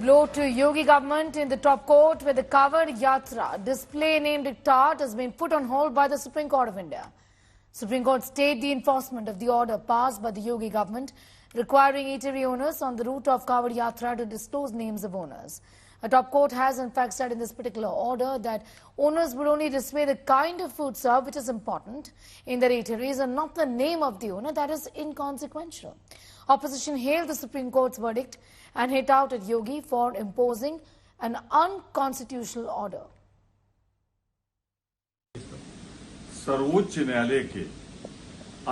Blow to Yogi government in the top court where the Kavod Yatra display named Tat has been put on hold by the Supreme Court of India. Supreme Court stayed the enforcement of the order passed by the Yogi government requiring eatery owners on the route of Kavod Yatra to disclose names of owners. A top court has in fact said in this particular order that owners would only display the kind of food served which is important in their eateries and not the name of the owner, that is inconsequential. Opposition hailed the Supreme Court's verdict and hit out at Yogi for imposing an unconstitutional order. सर्वोच्च न्यायालय के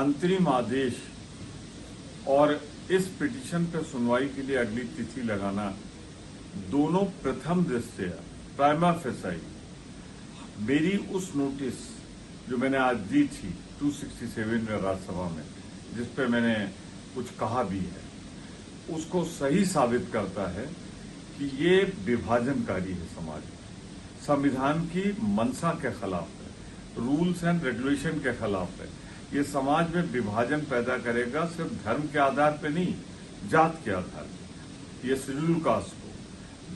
अंतरिम आदेश और इस petition पर सुनवाई के लिए अगली तिथि लगाना दोनों प्रथम दृष्टया प्राइमा फेसाई मेरी उस नोटिस जो मैंने आज दी थी 267 में राज्यसभा में, जिस पे मैंने कुछ कहा भी है, उसको सही साबित करता है कि ये विभाजनकारी है, समाज संविधान की मंशा के खिलाफ है, रूल्स एंड रेगुलेशन के खिलाफ है। ये समाज में विभाजन पैदा करेगा, सिर्फ धर्म के आधार पे नहीं, जात के आधार पे। ये शेड्यूल कास्ट को,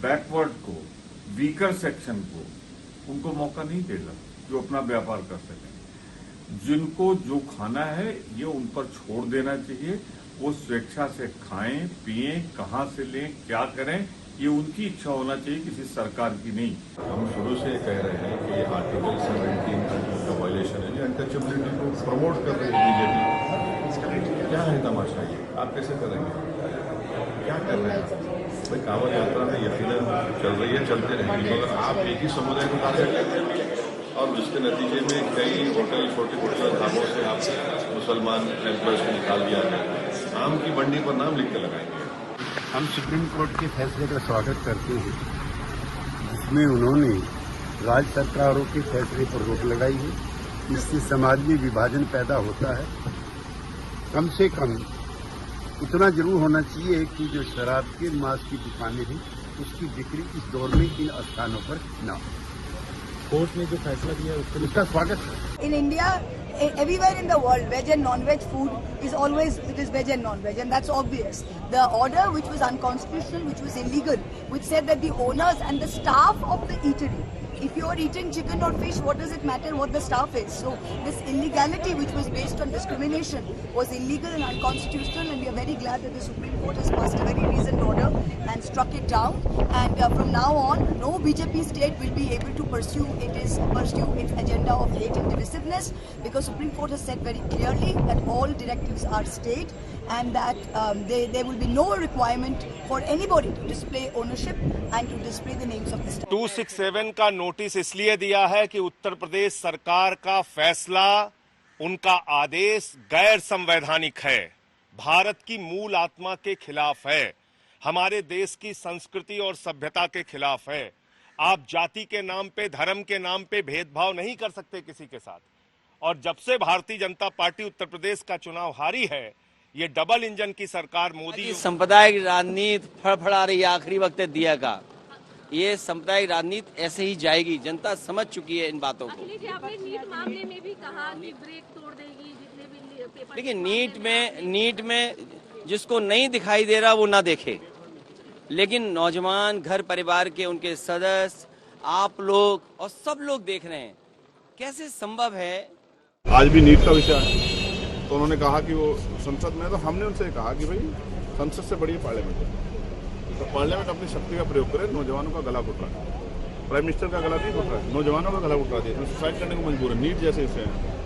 बैकवर्ड को, वीकर सेक्शन को उनको मौका नहीं देगा जो अपना व्यापार कर सकें। जिनको जो खाना है ये उन पर छोड़ देना चाहिए, वो स्वेच्छा से खाएं, पिएं, कहां से लें, क्या करें, ये उनकी इच्छा होना चाहिए, किसी सरकार की नहीं। हम शुरू से कह रहे हैं कि ये आर्टिकल 17 का वायलेशन है, अनटचेबिलिटी को प्रमोट कर रही है बीजेपी। क्या है तमाशा ये? आप कैसे करेंगे? क्या कर रहे हैं भाई? कांवड़ यात्रा में यकीनन चल रही है, चलते रहेंगे, मगर आप एक ही समुदाय को टारगेट करते हैं और जिसके नतीजे में कई होटल, छोटे छोटे ढाबों से आप मुसलमान एम्प्लॉयज को निकाल दिया गया। आम की मंडी पर नाम लिख के लगाएंगे। हम सुप्रीम कोर्ट के फैसले का स्वागत करते हैं, जिसमें उन्होंने राज्य सरकारों के फैसले पर रोक लगाई है। इससे समाज में विभाजन पैदा होता है। कम से कम इतना जरूर होना चाहिए कि जो शराब के मांस की दुकानें हैं उसकी बिक्री इस दौर में इन स्थानों पर न हो। कोर्ट ने जो फैसला दिया उसका स्वागत है। In India, everywhere in the world, veg and non-veg food is always, it is veg and non-veg, and that's obvious. The order which was unconstitutional, which was illegal, which said that the owners and the staff of the eatery, if you are eating chicken or fish, what does it matter what the staff is? So this illegality, which was based on discrimination, was illegal and unconstitutional, and we are very glad that the Supreme Court has passed a very recent order and struck it down. And from now on, no BJP state will be able to pursue its agenda of hate and divisiveness, because Supreme Court has said very clearly that all directives are stayed, and that there will be no requirement for anybody to display ownership and to display the names of the staff. 267 का notice इसलिए दिया है कि उत्तर प्रदेश सरकार का फैसला, उनका आदेश गैर संवैधानिक है, भारत की मूल आत्मा के खिलाफ है, हमारे देश की संस्कृति और सभ्यता के खिलाफ है। आप जाति के नाम पे, धर्म के नाम पे भेदभाव नहीं कर सकते किसी के साथ। और जब से भारतीय जनता पार्टी उत्तर प्रदेश का चुनाव हारी है, ये डबल इंजन की सरकार मोदी सांप्रदायिक राजनीति फड़फड़ा रही, आखिरी वक्त दिया का ये सांप्रदायिक राजनीति ऐसे ही जाएगी। जनता समझ चुकी है इन बातों को। नीट मामले में भी कहा कि ब्रेक तोड़ देगी जितने भी पेपर। देखिए, नीट में जिसको नहीं दिखाई दे रहा वो ना देखे, लेकिन नौजवान, घर परिवार के उनके सदस्य, आप लोग और सब लोग देख रहे हैं। कैसे संभव है? आज भी नीट का विषय है, तो उन्होंने कहा कि वो संसद में, तो हमने उनसे कहा कि भाई संसद से बड़ी पार्लियामेंट है, तो पार्लियामेंट अपनी शक्ति का प्रयोग करे। नौजवानों का गला घुट रहा है, प्राइम मिनिस्टर का गला नहीं घुट रहा है, नौजवानों का गला घुट रहा है, सुसाइड करने को मजबूर है। नीट जैसे इसे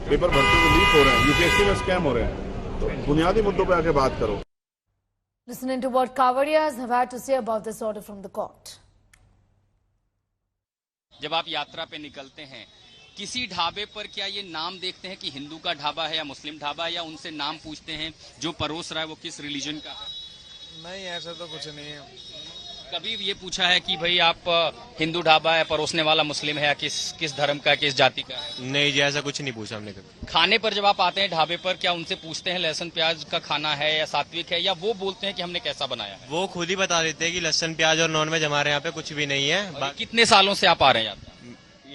पेपर भर्ती में लीक हो रहे हैं, यूपीएससी में स्कैम हो रहे हैं, तो बुनियादी मुद्दों पर आके बात करो। Listening to what Kavadias have had to say about this order from the court. जब आप यात्रा पे निकलते हैं, किसी ढाबे पर क्या ये नाम देखते हैं कि हिंदू का ढाबा है या मुस्लिम ढाबा है, या उनसे नाम पूछते हैं जो परोस रहा है वो किस रिलीजन का है? नहीं, ऐसा तो कुछ नहीं है। कभी ये पूछा है कि भाई आप हिंदू ढाबा है, परोसने वाला मुस्लिम है, या किस धर्म का, किस जाति का है? नहीं जी, ऐसा कुछ नहीं पूछा हमने कभी। खाने पर जब आप आते हैं ढाबे पर, क्या उनसे पूछते हैं लहसुन प्याज का खाना है या सात्विक है, या वो बोलते हैं कि हमने कैसा बनाया है? वो खुद ही बता देते हैं कि लहसुन प्याज और नॉनवेज हमारे यहाँ पे कुछ भी नहीं है। कितने सालों से आप आ रहे हैं?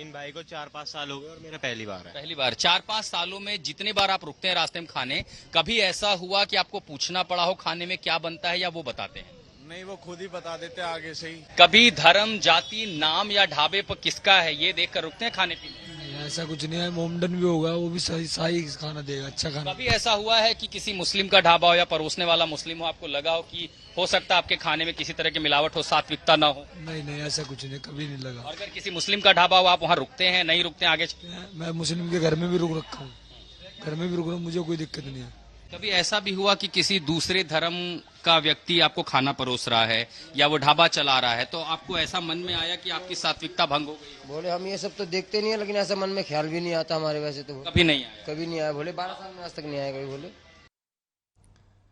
इन भाई को 4-5 साल हो गए और मेरा पहली बार है। पहली बार। 4-5 सालों में जितने बार आप रुकते हैं रास्ते में खाने, कभी ऐसा हुआ कि आपको पूछना पड़ा हो खाने में क्या बनता है, या वो बताते हैं? नहीं, वो खुद ही बता देते आगे से ही। कभी धर्म, जाति, नाम या ढाबे पर किसका है ये देखकर रुकते हैं खाने पीने? ऐसा कुछ नहीं है, मोमडन भी होगा, वो भी सही खाना देगा, अच्छा खाना। कभी ऐसा हुआ है कि किसी मुस्लिम का ढाबा हो या परोसने वाला मुस्लिम हो, आपको लगा हो कि हो सकता है आपके खाने में किसी तरह की मिलावट हो, सात्विकता ना हो? नहीं, ऐसा कुछ नहीं, कभी नहीं लगा। और अगर किसी मुस्लिम का ढाबा हो, आप वहाँ रुकते हैं, नहीं रुकते हैं आगे? मैं मुस्लिम के घर में भी रुक रखा हूँ, घर में भी रुक रहा हूँ, मुझे कोई दिक्कत नहीं है। कभी ऐसा भी हुआ कि किसी दूसरे धर्म का व्यक्ति आपको खाना परोस रहा है या वो ढाबा चला रहा है, तो आपको ऐसा मन में आया कि आपकी सात्विकता भंग हो गई? बोले हम ये सब तो देखते नहीं है, लेकिन ऐसा मन में ख्याल भी नहीं आता हमारे, वैसे तो कभी नहीं आया? कभी नहीं आया, बोले 12 साल में आज तक नहीं आया कभी, बोले।